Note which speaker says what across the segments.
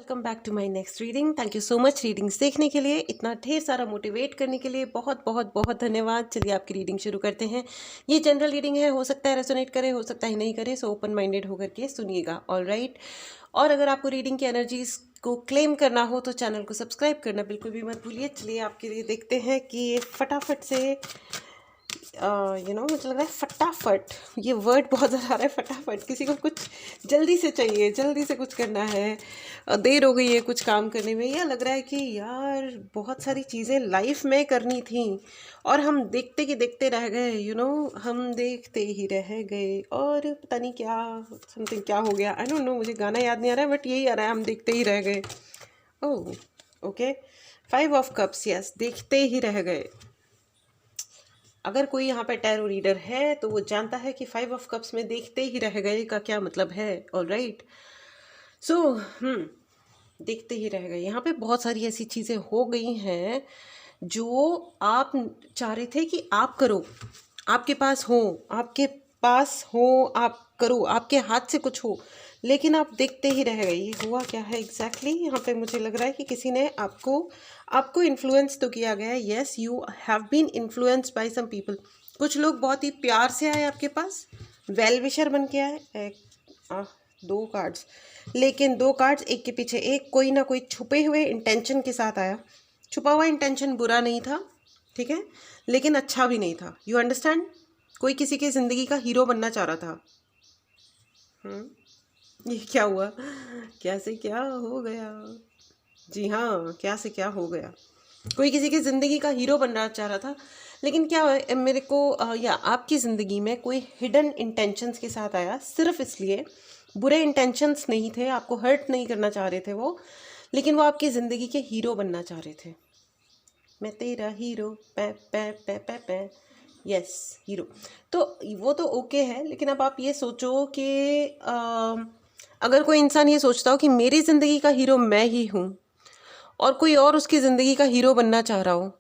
Speaker 1: Welcome back to my next reading. Thank you so much readings देखने के लिए, इतना ढेर सारा मोटिवेट करने के लिए बहुत बहुत बहुत धन्यवाद। चलिए आपकी रीडिंग शुरू करते हैं। ये जनरल रीडिंग है, हो सकता है रेजोनेट करे, हो सकता है नहीं करे, सो ओपन माइंडेड होकर के सुनिएगा। All right. और अगर आपको रीडिंग की एनर्जीज को क्लेम करना हो तो चैनल को सब्सक्राइब करना बिल्कुल भी मत भूलिए। चलिए आपके लिए देखते हैं कि ये फटाफट से मुझे लग रहा है फटाफट, ये वर्ड बहुत ज़्यादा आ रहा है। फटाफट, किसी को कुछ जल्दी से चाहिए, जल्दी से कुछ करना है, देर हो गई है कुछ काम करने में, या लग रहा है कि यार बहुत सारी चीज़ें लाइफ में करनी थी और हम देखते कि देखते रह गए। हम देखते ही रह गए और पता नहीं क्या समथिंग क्या हो गया। आई डोंट नो, मुझे गाना याद नहीं आ रहा है बट यही आ रहा है, हम देखते ही रह गए। Oh okay, 5 of cups, yes, देखते ही रह गए। अगर कोई यहाँ पे टैरो रीडर है तो वो जानता है कि 5 ऑफ कप्स में देखते ही रह गए का क्या मतलब है। ऑल राइट, सो देखते ही रह गए। यहाँ पे बहुत सारी ऐसी चीज़ें हो गई हैं जो आप चाह रहे थे कि आप करो, आपके पास हो, आप करो, आपके हाथ से कुछ हो, लेकिन आप देखते ही रह गए। ये हुआ क्या है एग्जैक्टली यहाँ पे? मुझे लग रहा है कि किसी ने आपको इन्फ्लुएंस तो किया गया है। Yes, you have been influenced by some people. कुछ लोग बहुत ही प्यार से आए आपके पास, वेल विशर बन के आए। 2 कार्ड्स, लेकिन 2 कार्ड्स एक के पीछे एक, कोई ना कोई छुपे हुए इंटेंशन के साथ आया। छुपा हुआ इंटेंशन बुरा नहीं था, ठीक है, लेकिन अच्छा भी नहीं था। You understand? कोई किसी की ज़िंदगी का हीरो बनना चाह रहा था। ये क्या हुआ? क्या से क्या हो गया? जी हाँ, क्या से क्या हो गया। कोई किसी की ज़िंदगी का हीरो बनना चाह रहा था, लेकिन क्या है, मेरे को या आपकी ज़िंदगी में कोई हिडन इंटेंशंस के साथ आया, सिर्फ इसलिए, बुरे इंटेंशंस नहीं थे, आपको हर्ट नहीं करना चाह रहे थे वो, लेकिन वो आपकी ज़िंदगी के हीरो बनना चाह रहे थे। मैं तेरा हीरो, पै पै पै पै पै, यस, हीरो। तो वो तो ओके है, लेकिन अब आप ये सोचो कि अगर कोई इंसान ये सोचता हो कि मेरी ज़िंदगी का हीरो मैं ही हूँ और कोई और उसकी ज़िंदगी का हीरो बनना चाह रहा हो,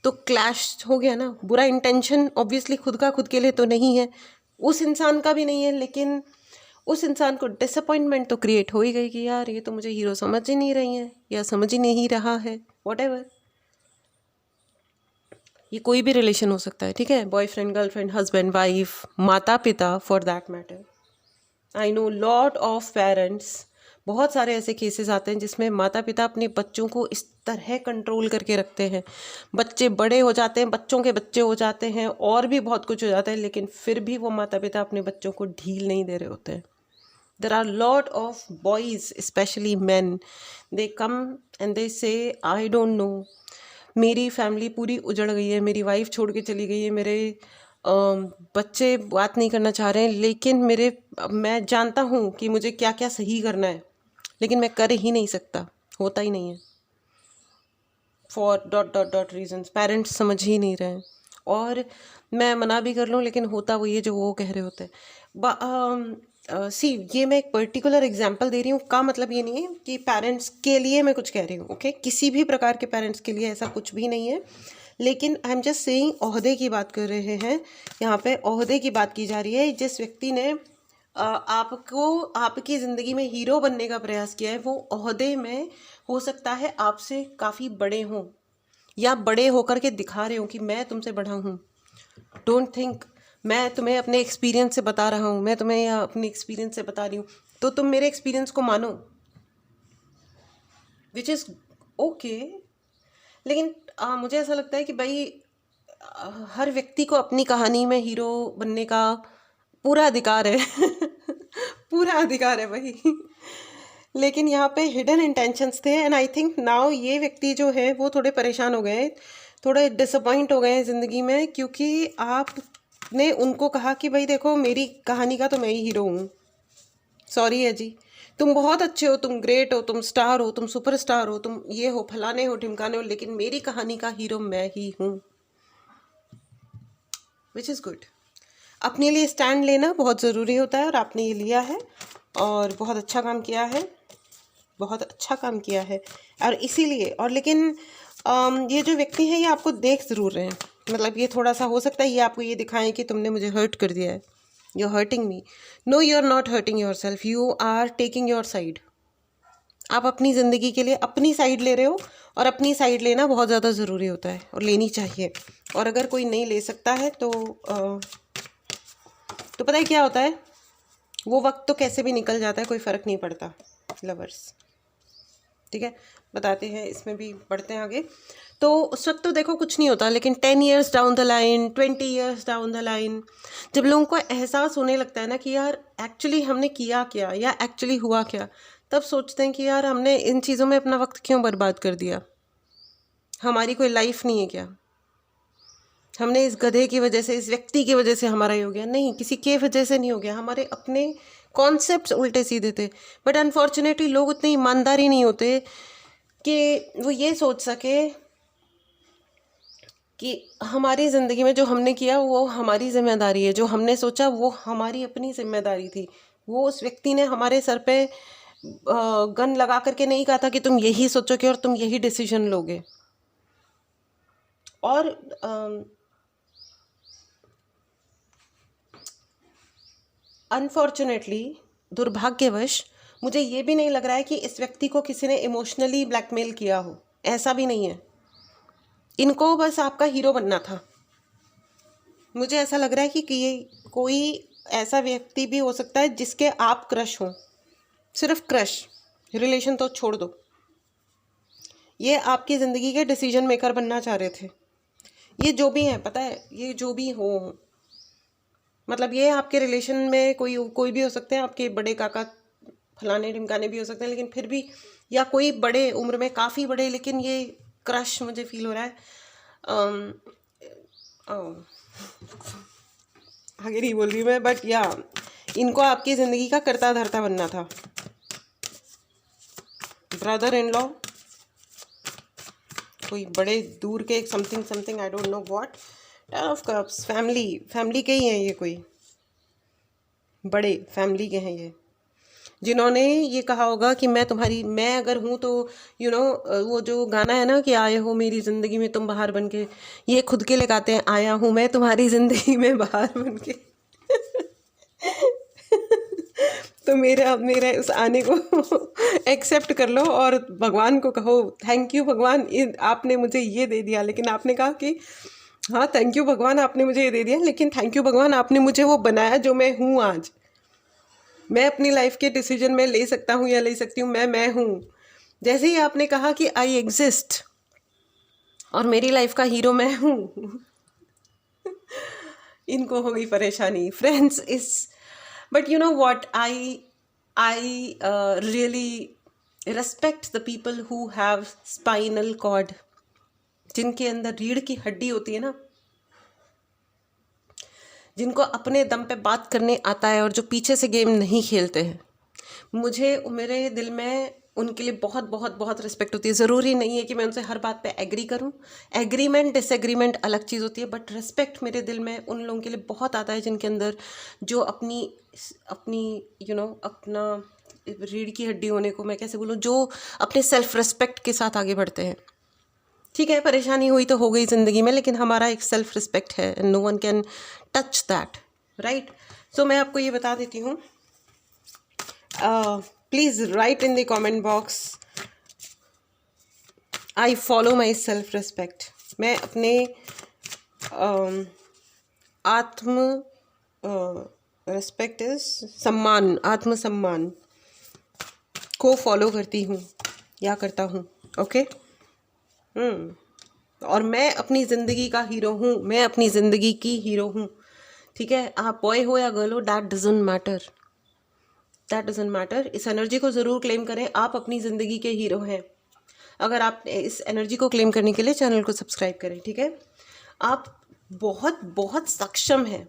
Speaker 1: तो क्लैश हो गया ना। बुरा इंटेंशन ऑब्वियसली खुद का खुद के लिए तो नहीं है, उस इंसान का भी नहीं है, लेकिन उस इंसान को डिसअपॉइंटमेंट तो क्रिएट हो ही गई कि यार ये तो मुझे हीरो समझ ही नहीं रही है या समझ ही नहीं रहा है, व्हाटएवर। ये कोई भी रिलेशन हो सकता है, ठीक है, बॉयफ्रेंड, गर्लफ्रेंड, हस्बैंड, वाइफ, माता पिता, for that matter. I know lot of parents, बहुत सारे ऐसे केसेस आते हैं जिसमें माता पिता अपने बच्चों को इस तरह कंट्रोल करके रखते हैं, बच्चे बड़े हो जाते हैं, बच्चों के बच्चे हो जाते हैं और भी बहुत कुछ हो जाता है, लेकिन फिर भी वो माता पिता अपने बच्चों को ढील नहीं दे रहे होते हैं। There are lot of boys, specially man, they come and they say I don't know, मेरी फैमिली पूरी उजड़ गई है, मेरी वाइफ छोड़ के चली गई है, मेरे बच्चे बात नहीं करना चाह रहे हैं, लेकिन मैं जानता हूँ कि मुझे क्या क्या सही करना है, लेकिन मैं कर ही नहीं सकता, होता ही नहीं है, for dot dot dot reasons. Parents समझ ही नहीं रहे हैं और मैं मना भी कर लूँ लेकिन होता वो ये जो वो कह रहे होते हैं। सी, ये मैं एक पर्टिकुलर एग्जांपल दे रही हूँ, का मतलब ये नहीं है कि पेरेंट्स के लिए मैं कुछ कह रही हूँ, ओके, किसी भी प्रकार के पेरेंट्स के लिए ऐसा कुछ भी नहीं है, लेकिन आई एम जस्ट सेइंग, ओहदे की बात कर रहे हैं यहाँ पे, ओहदे की बात की जा रही है। जिस व्यक्ति ने आपको आपकी ज़िंदगी में हीरो बनने का प्रयास किया है, वो ओहदे में हो सकता है आपसे काफ़ी बड़े हों या बड़े होकर के दिखा रहे हो कि मैं तुमसे बड़ा हूँ। डोंट थिंक, मैं तुम्हें अपने एक्सपीरियंस से बता रहा हूँ, मैं तुम्हें अपने एक्सपीरियंस से बता रही हूँ, तो तुम मेरे एक्सपीरियंस को मानो, विच इज़ ओके। लेकिन मुझे ऐसा लगता है कि भाई हर व्यक्ति को अपनी कहानी में हीरो बनने का पूरा अधिकार है पूरा अधिकार है भाई। लेकिन यहाँ पे हिडन इंटेंशंस थे एंड आई थिंक नाउ ये व्यक्ति जो है वो थोड़े परेशान हो गए, थोड़े डिसअपॉइंट हो गए हैं ज़िंदगी में, क्योंकि आपने उनको कहा कि भाई देखो मेरी कहानी का तो मैं ही हीरो हूँ, सॉरी है जी, तुम बहुत अच्छे हो, तुम ग्रेट हो, तुम स्टार हो, तुम सुपरस्टार हो, तुम ये हो, फलाने हो, ढिमकाने हो, लेकिन मेरी कहानी का हीरो मैं ही हूँ, विच इज़ गुड। अपने लिए स्टैंड लेना बहुत ज़रूरी होता है और आपने ये लिया है और बहुत अच्छा काम किया है, बहुत अच्छा काम किया है। और इसीलिए, और लेकिन ये जो व्यक्ति हैं ये आपको देख ज़रूर रहे हैं, मतलब ये थोड़ा सा हो सकता है ये आपको ये दिखाएं कि तुमने मुझे हर्ट कर दिया है, you are hurting me. No, you are not hurting yourself, you are taking your side, आप अपनी ज़िंदगी के लिए अपनी साइड ले रहे हो, और अपनी साइड लेना बहुत ज़्यादा ज़रूरी होता है और लेनी चाहिए। और अगर कोई नहीं ले सकता है तो पता है क्या होता है, वो वक्त तो कैसे भी निकल जाता है, कोई फ़र्क नहीं पड़ता लवर्स। ठीक है, बताते हैं, इसमें भी बढ़ते हैं आगे। तो उस वक्त तो देखो कुछ नहीं होता, लेकिन 10 years down the line, 20 years down the line, जब लोगों को एहसास होने लगता है ना कि यार एक्चुअली हमने किया क्या या एक्चुअली हुआ क्या, तब सोचते हैं कि यार हमने इन चीज़ों में अपना वक्त क्यों बर्बाद कर दिया, हमारी कोई लाइफ नहीं है क्या, हमने इस गधे की वजह से, इस व्यक्ति की वजह से हमारा ये हो गया। नहीं, किसी के वजह से नहीं हो गया, हमारे अपने कॉन्सेप्ट्स उल्टे सीधे थे। बट अनफॉर्चुनेटली लोग उतने ईमानदार ही नहीं होते कि वो ये सोच सके कि हमारी ज़िंदगी में जो हमने किया वो हमारी जिम्मेदारी है, जो हमने सोचा वो हमारी अपनी जिम्मेदारी थी। वो उस व्यक्ति ने हमारे सर पे गन लगा करके नहीं कहा था कि तुम यही सोचोगे और तुम यही डिसीजन लोगे। और अनफॉर्चुनेटली, दुर्भाग्यवश, मुझे ये भी नहीं लग रहा है कि इस व्यक्ति को किसी ने इमोशनली ब्लैकमेल किया हो, ऐसा भी नहीं है। इनको बस आपका हीरो बनना था। मुझे ऐसा लग रहा है कि ये कोई ऐसा व्यक्ति भी हो सकता है जिसके आप क्रश हों, सिर्फ क्रश, रिलेशन तो छोड़ दो। ये आपकी ज़िंदगी के डिसीजन मेकर बनना चाह रहे थे। ये जो भी हैं, पता है, ये जो भी हो, मतलब ये आपके रिलेशन में कोई भी हो सकते हैं, आपके बड़े काका फलाने ढिमकाने भी हो सकते हैं, लेकिन फिर भी, या कोई बड़े उम्र में, काफ़ी बड़े, लेकिन ये क्रश मुझे फील हो रहा है। आगे नहीं बोल रही मैं, बट या इनको आपकी ज़िंदगी का करता धरता बनना था। ब्रदर इन लॉ, कोई बड़े दूर के something I don't know what, ten of cups, family के ही हैं ये, कोई बड़े फैमिली के हैं ये, जिन्होंने ये कहा होगा कि मैं अगर हूँ तो वो जो गाना है ना कि आए हो मेरी ज़िंदगी में तुम बाहर बन के, ये खुद के लिए गाते हैं, आया हूँ मैं तुम्हारी ज़िंदगी में बाहर बन के। तो मेरे उस आने को एक्सेप्ट कर लो और भगवान को कहो थैंक यू भगवान, आपने मुझे ये दे दिया। लेकिन आपने कहा कि हाँ थैंक यू भगवान, आपने मुझे ये दे दिया, लेकिन थैंक यू भगवान, आपने मुझे वो बनाया जो मैं हूँ आज। मैं अपनी लाइफ के डिसीजन में ले सकता हूँ या ले सकती हूँ, मैं हूँ। जैसे ही आपने कहा कि आई एग्जिस्ट और मेरी लाइफ का हीरो मैं हूँ, इनको हो गई परेशानी friends. But you know what, I really respect the people who have spinal cord, जिनके अंदर रीढ़ की हड्डी होती है ना, जिनको अपने दम पे बात करने आता है और जो पीछे से गेम नहीं खेलते हैं। मुझे मेरे दिल में उनके लिए बहुत बहुत बहुत रिस्पेक्ट होती है। ज़रूरी नहीं है कि मैं उनसे हर बात पे एग्री करूं, एग्रीमेंट डिसएग्रीमेंट अलग चीज़ होती है, बट रिस्पेक्ट मेरे दिल में उन लोगों के लिए बहुत आता है जिनके अंदर जो अपनी अपना रीढ़ की हड्डी होने को मैं कैसे बोलूँ, जो अपने सेल्फ रिस्पेक्ट के साथ आगे बढ़ते हैं। ठीक है, परेशानी हुई तो हो गई ज़िंदगी में, लेकिन हमारा एक सेल्फ रिस्पेक्ट है, no one can touch that, right. So मैं आपको ये बता देती हूँ, please write in the comment box, I follow my self respect. मैं अपने रिस्पेक्ट इज सम्मान, आत्मसम्मान को फॉलो करती हूँ या करता हूँ, ओके। और मैं अपनी ज़िंदगी का हीरो हूँ, मैं अपनी ज़िंदगी की हीरो हूँ। ठीक है, आप बॉय हो या गर्ल हो, that doesn't matter, that doesn't matter. इस एनर्जी को ज़रूर क्लेम करें, आप अपनी ज़िंदगी के हीरो हैं। अगर आप इस एनर्जी को क्लेम करने के लिए चैनल को सब्सक्राइब करें, ठीक है। आप बहुत बहुत सक्षम हैं,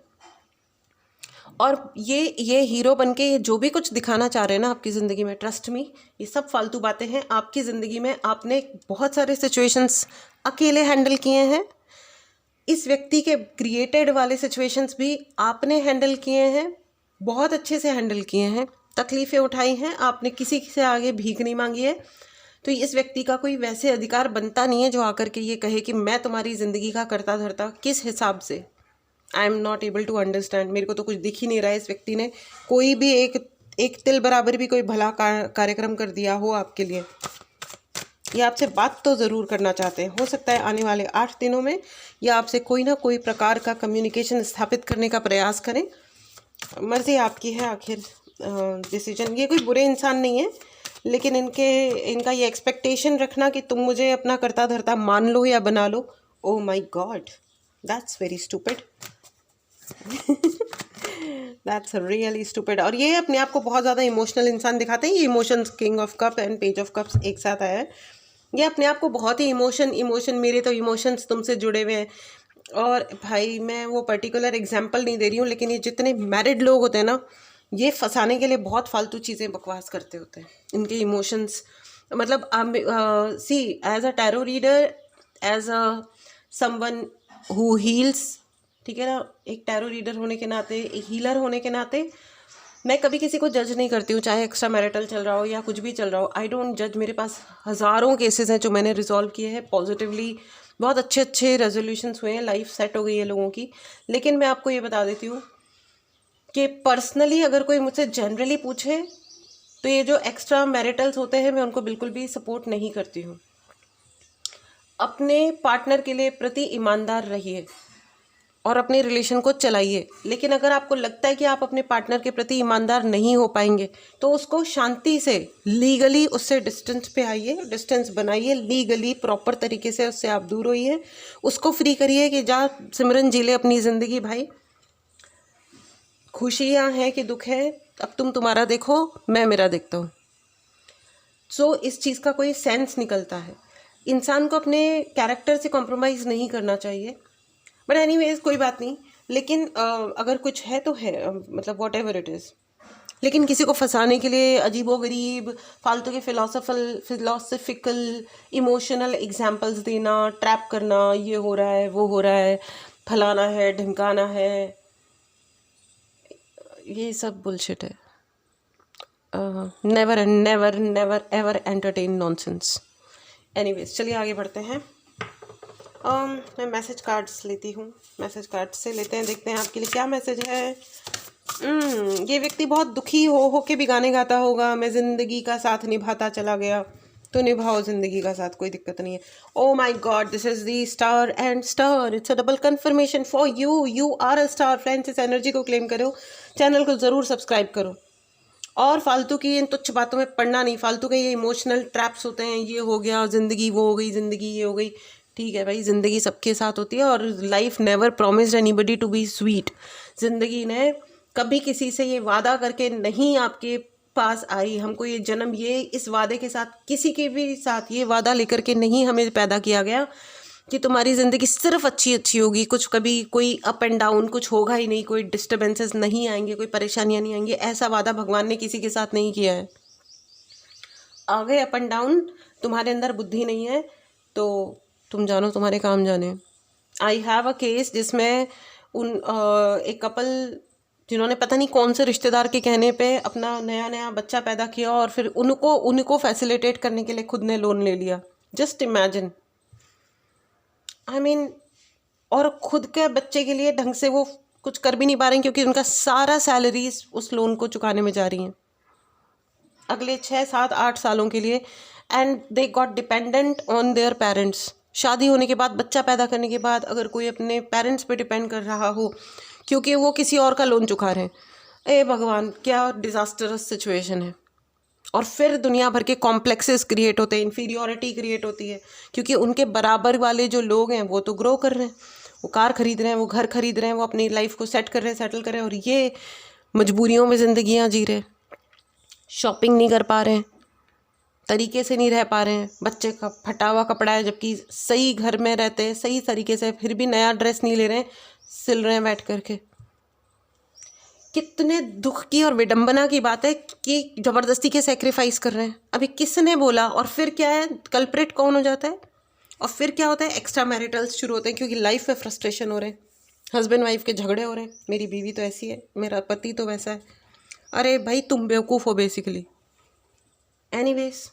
Speaker 1: और ये हीरो बनके ये जो भी कुछ दिखाना चाह रहे हैं ना आपकी ज़िंदगी में, ट्रस्ट मी, ये सब फालतू बातें हैं। आपकी ज़िंदगी में आपने बहुत सारे सिचुएशंस अकेले हैंडल किए हैं, इस व्यक्ति के क्रिएटेड वाले सिचुएशंस भी आपने हैंडल किए हैं, बहुत अच्छे से हैंडल किए हैं, तकलीफ़ें उठाई हैं, आपने किसी से आगे भीख नहीं मांगी है। तो इस व्यक्ति का कोई वैसे अधिकार बनता नहीं है जो आकर के ये कहे कि मैं तुम्हारी ज़िंदगी का करता धरता। किस हिसाब से? I am not able to understand. मेरे को तो कुछ दिख ही नहीं रहा है इस व्यक्ति ने कोई भी एक एक तिल बराबर भी कोई भला कार्यक्रम कर दिया हो आपके लिए, ये आपसे बात तो ज़रूर करना चाहते हैं। हो सकता है आने वाले 8 दिनों में ये आपसे कोई ना कोई प्रकार का कम्युनिकेशन स्थापित करने का प्रयास करें। मर्ज़ी आपकी है आखिर, डिसीजन। ये कोई बुरे इंसान नहीं है, लेकिन इनका ये एक्सपेक्टेशन रखना कि तुम मुझे अपना करता धरता मान लो या बना लो, oh my god, that's very stupid. That's really stupid. और ये अपने आप को बहुत ज़्यादा इमोशनल इंसान दिखाते हैं। ये emotions, king of cup and page of cups एक साथ आया है। ये अपने आप को बहुत ही इमोशन, मेरे तो इमोशंस तुमसे जुड़े हुए हैं। और भाई मैं वो पर्टिकुलर एग्जांपल नहीं दे रही हूँ, लेकिन ये जितने मैरिड लोग होते हैं ना, ये फंसाने के लिए बहुत फालतू चीज़ें बकवास करते होते हैं। इनके इमोशंस, मतलब see, as a tarot reader, as a someone who heals, ठीक है ना, एक टैरो रीडर होने के नाते, एक हीलर होने के नाते, मैं कभी किसी को जज नहीं करती हूँ, चाहे एक्स्ट्रा मैरिटल चल रहा हो या कुछ भी चल रहा हो। आई डोंट जज। मेरे पास हज़ारों केसेस हैं जो मैंने रिजॉल्व किए हैं पॉजिटिवली, बहुत अच्छे अच्छे रेजोल्यूशंस हुए हैं, लाइफ सेट हो गई है लोगों की। लेकिन मैं आपको ये बता देती हूँ कि पर्सनली अगर कोई मुझसे जनरली पूछे तो ये जो एक्स्ट्रा मैरिटल्स होते हैं, मैं उनको बिल्कुल भी सपोर्ट नहीं करती हूँ। अपने पार्टनर के लिए प्रति ईमानदार रहिए और अपने रिलेशन को चलाइए। लेकिन अगर आपको लगता है कि आप अपने पार्टनर के प्रति ईमानदार नहीं हो पाएंगे, तो उसको शांति से, लीगली उससे डिस्टेंस पे आइए, डिस्टेंस बनाइए, लीगली प्रॉपर तरीके से उससे आप दूर होइए, उसको फ्री करिए कि जा सिमरन जी ले अपनी ज़िंदगी भाई, खुशियाँ हैं कि दुख है, अब तुम तुम्हारा देखो, मैं मेरा देखता हूँ। सो इस चीज़ का कोई सेंस निकलता है। इंसान को अपने कैरेक्टर से कॉम्प्रोमाइज़ नहीं करना चाहिए। बट एनीवेज कोई बात नहीं। लेकिन अगर कुछ है तो है, मतलब वॉट एवर इट इज़। लेकिन किसी को फंसाने के लिए अजीबोगरीब फालतू के फिलोसफिकल इमोशनल एग्जाम्पल्स देना, ट्रैप करना, ये हो रहा है, वो हो रहा है, फलाना है, ढिमकाना है, ये सब बुलशिट है। Never never never ever entertain nonsense. Anyways चलिए आगे बढ़ते हैं। मैं मैसेज कार्ड्स लेती हूँ, मैसेज कार्ड से लेते हैं, देखते हैं आपके लिए क्या मैसेज है। ये व्यक्ति बहुत दुखी हो के भी गाने गाता होगा। मैं ज़िंदगी का साथ निभाता चला गया, तो निभाओ ज़िंदगी का साथ, कोई दिक्कत नहीं है। Oh my God, this is the star and star, it's a double confirmation for you, you are a star. Friends, इस एनर्जी को क्लेम करो, चैनल को ज़रूर सब्सक्राइब करो, और फालतू की इन तुच्छ बातों में पढ़ना नहीं। फालतू के ये इमोशनल ट्रैप्स होते हैं, ये हो गया ज़िंदगी, वो हो गई ज़िंदगी, ये हो गई। ठीक है भाई, ज़िंदगी सबके साथ होती है, और life never promised anybody to be sweet. ज़िंदगी ने कभी किसी से ये वादा करके नहीं आपके पास आई, हमको ये जन्म ये इस वादे के साथ, किसी के भी साथ ये वादा लेकर के नहीं हमें पैदा किया गया कि तुम्हारी ज़िंदगी सिर्फ अच्छी अच्छी होगी, कुछ कभी कोई अप एंड डाउन कुछ होगा ही नहीं, कोई डिस्टर्बेंसेस नहीं आएंगे, कोई परेशानियां नहीं आएंगी। ऐसा वादा भगवान ने किसी के साथ नहीं किया है। आ गए अप एंड डाउन, तुम्हारे अंदर बुद्धि नहीं है तो तुम जानो तुम्हारे काम जाने। आई हैव अ केस जिसमें एक कपल, जिन्होंने पता नहीं कौन से रिश्तेदार के कहने पे अपना नया नया बच्चा पैदा किया, और फिर उनको फैसिलिटेट करने के लिए खुद ने लोन ले लिया। जस्ट इमेजिन, आई मीन, और खुद के बच्चे के लिए ढंग से वो कुछ कर भी नहीं पा रहे हैं, क्योंकि उनका सारा सैलरीज उस लोन को चुकाने में जा रही हैं अगले 6, 7, 8 सालों के लिए। And they got dependent on their parents. शादी होने के बाद, बच्चा पैदा करने के बाद, अगर कोई अपने पेरेंट्स पे डिपेंड कर रहा हो क्योंकि वो किसी और का लोन चुका रहे हैं, ए भगवान, क्या डिज़ास्टरस सिचुएशन है। और फिर दुनिया भर के कॉम्प्लेक्सेस क्रिएट होते हैं, इन्फीरियोरिटी क्रिएट होती है, क्योंकि उनके बराबर वाले जो लोग हैं वो तो ग्रो कर रहे हैं, वो कार खरीद रहे हैं, वो घर खरीद रहे हैं, वो अपनी लाइफ को सेट कर रहे हैं, सेटल कर रहे हैं, और ये मजबूरियों में ज़िंदगियाँ जी रहे हैं, शॉपिंग नहीं कर पा रहे हैं, तरीके से नहीं रह पा रहे हैं, बच्चे का फटा हुआ कपड़ा है जबकि सही घर में रहते हैं सही तरीके से, फिर भी नया ड्रेस नहीं ले रहे हैं, सिल रहे हैं बैठ करके। कितने दुख की और विडंबना की बात है कि ज़बरदस्ती के सेक्रीफाइस कर रहे हैं। अभी किसने बोला? और फिर क्या है, कल्प्रिट कौन हो जाता है? और फिर क्या होता है, एक्स्ट्रा मैरिटल्स शुरू होते हैं, क्योंकि लाइफ में फ्रस्ट्रेशन हो रहे हैं, हस्बैंड वाइफ के झगड़े हो रहे हैं, मेरी बीवी तो ऐसी है, मेरा पति तो वैसा है। अरे भाई, तुम बेवकूफ़ हो बेसिकली। एनीवेज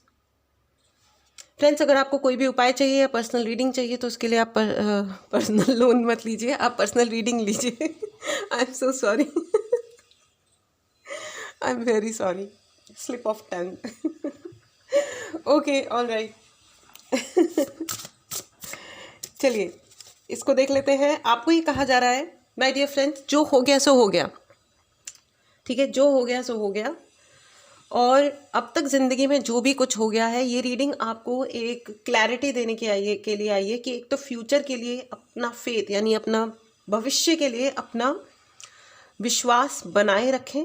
Speaker 1: फ्रेंड्स, अगर आपको कोई भी उपाय चाहिए या पर्सनल रीडिंग चाहिए तो उसके लिए आप पर्सनल लोन मत लीजिए, आप पर्सनल रीडिंग लीजिए। I am so sorry. I am very sorry, slip of tongue. Okay, all right. चलिए इसको देख लेते हैं। आपको ये कहा जा रहा है माय डियर फ्रेंड्स, जो हो गया सो हो गया, ठीक है, जो हो गया सो हो गया। और अब तक ज़िंदगी में जो भी कुछ हो गया है, ये रीडिंग आपको एक क्लैरिटी देने के लिए आई है कि एक तो फ्यूचर के लिए अपना फेथ, यानी अपना भविष्य के लिए अपना विश्वास बनाए रखें।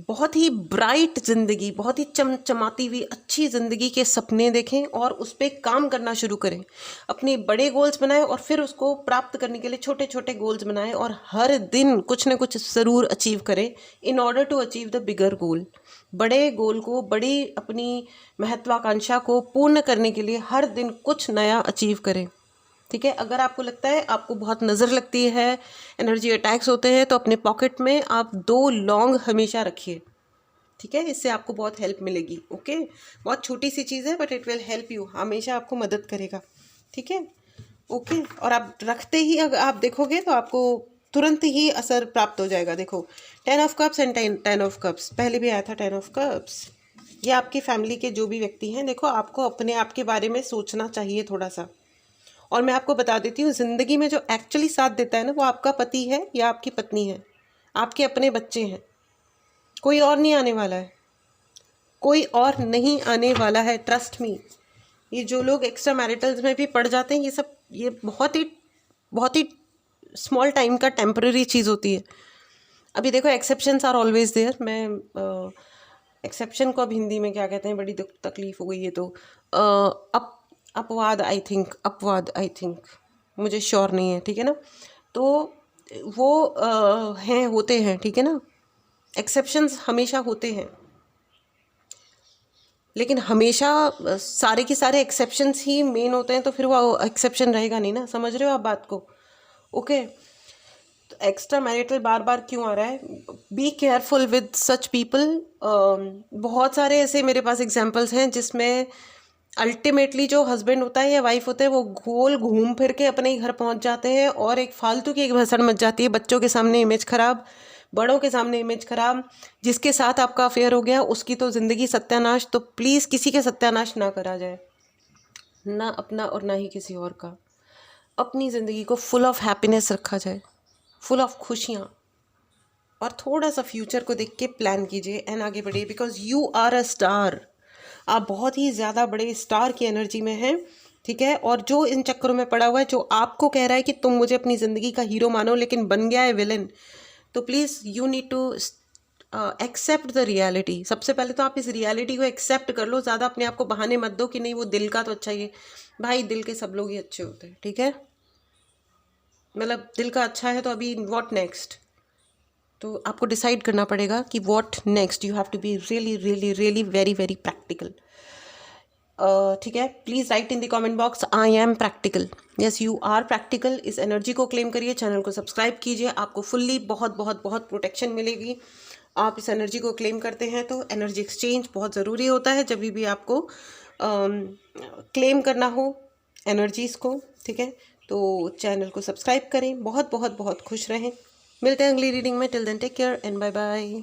Speaker 1: बहुत ही ब्राइट ज़िंदगी, बहुत ही चमचमाती हुई अच्छी ज़िंदगी के सपने देखें और उस पर काम करना शुरू करें। अपने बड़े गोल्स बनाएं और फिर उसको प्राप्त करने के लिए छोटे छोटे गोल्स बनाएं और हर दिन कुछ न कुछ ज़रूर अचीव करें in order to achieve the bigger goal. बड़े गोल को, बड़ी अपनी महत्वाकांक्षा को पूर्ण करने के लिए हर दिन कुछ नया अचीव करें, ठीक है। अगर आपको लगता है आपको बहुत नज़र लगती है, एनर्जी अटैक्स होते हैं, तो अपने पॉकेट में आप 2 लौंग हमेशा रखिए, ठीक है। इससे आपको बहुत हेल्प मिलेगी। ओके, बहुत छोटी सी चीज़ है but it will help you, हमेशा आपको मदद करेगा, ठीक है। ओके, और आप रखते ही अगर आप देखोगे तो आपको तुरंत ही असर प्राप्त हो जाएगा। देखो 10 of cups and 10 of cups, पहले भी आया था 10 ऑफ कप्स। ये आपकी फैमिली के जो भी व्यक्ति हैं, देखो आपको अपने आप के बारे में सोचना चाहिए थोड़ा सा। और मैं आपको बता देती हूँ, ज़िंदगी में जो एक्चुअली साथ देता है ना, वो आपका पति है या आपकी पत्नी है, आपके अपने बच्चे हैं। कोई और नहीं आने वाला है, कोई और नहीं आने वाला है, ट्रस्ट मी। ये जो लोग एक्स्ट्रा मैरिटल्स में भी पड़ जाते हैं, ये बहुत ही स्मॉल टाइम का टेम्पररी चीज़ होती है। अभी देखो एक्सेप्शंस आर ऑलवेज देयर। मैं एक्सेप्शन को अब हिंदी में क्या कहते हैं, बड़ी तकलीफ हो गई है। तो अपवाद आई थिंक, मुझे श्योर नहीं है, ठीक है ना। तो वो हैं, होते हैं, ठीक है ना। एक्सेप्शंस हमेशा होते हैं, लेकिन हमेशा सारे के सारे एक्सेप्शंस ही मेन होते हैं, तो फिर वो एक्सेप्शन रहेगा नहीं ना। समझ रहे हो आप बात को? ओके, तो एक्स्ट्रा मैरिटल बार बार क्यों आ रहा है? Be careful with such people. बहुत सारे ऐसे मेरे पास एग्जाम्पल्स हैं जिसमें अल्टीमेटली जो हस्बैंड होता है या वाइफ होते हैं, वो गोल घूम फिर के अपने ही घर पहुंच जाते हैं और एक फालतू की एक भसड़ मच जाती है। बच्चों के सामने इमेज खराब, बड़ों के सामने इमेज खराब। जिसके साथ आपका अफेयर हो गया उसकी तो ज़िंदगी सत्यानाश। तो प्लीज़ किसी के सत्यानाश ना करा जाए, ना अपना और ना ही किसी और का। अपनी ज़िंदगी को फुल ऑफ हैप्पीनेस रखा जाए, फुल ऑफ खुशियाँ, और थोड़ा सा फ्यूचर को देख के प्लान कीजिए एंड आगे बढ़िए। Because you are a star, आप बहुत ही ज़्यादा बड़े स्टार की एनर्जी में हैं, ठीक है। और जो इन चक्करों में पड़ा हुआ है, जो आपको कह रहा है कि तुम मुझे अपनी ज़िंदगी का हीरो मानो, लेकिन बन गया है विलन, तो please you need to accept the reality. सबसे पहले तो आप इस रियलिटी को एक्सेप्ट कर लो। ज़्यादा अपने आप को बहाने मत दो कि नहीं वो दिल का तो अच्छा ही है। भाई दिल के सब लोग ही अच्छे होते हैं, ठीक है। मतलब दिल का अच्छा है तो अभी व्हाट नेक्स्ट, तो आपको डिसाइड करना पड़ेगा कि what next. You have to be really really really very very practical, ठीक है। Please write in the comment box I am practical. Yes you are practical. इस एनर्जी को क्लेम करिए, चैनल को सब्सक्राइब कीजिए, आपको फुल्ली बहुत बहुत बहुत प्रोटेक्शन मिलेगी। आप इस एनर्जी को क्लेम करते हैं तो एनर्जी एक्सचेंज बहुत ज़रूरी होता है जब भी आपको क्लेम करना हो एनर्जीज़ को, ठीक है। तो चैनल को सब्सक्राइब करें। बहुत बहुत बहुत खुश रहें। मिलते हैं अगली रीडिंग में। Till then take care and bye bye.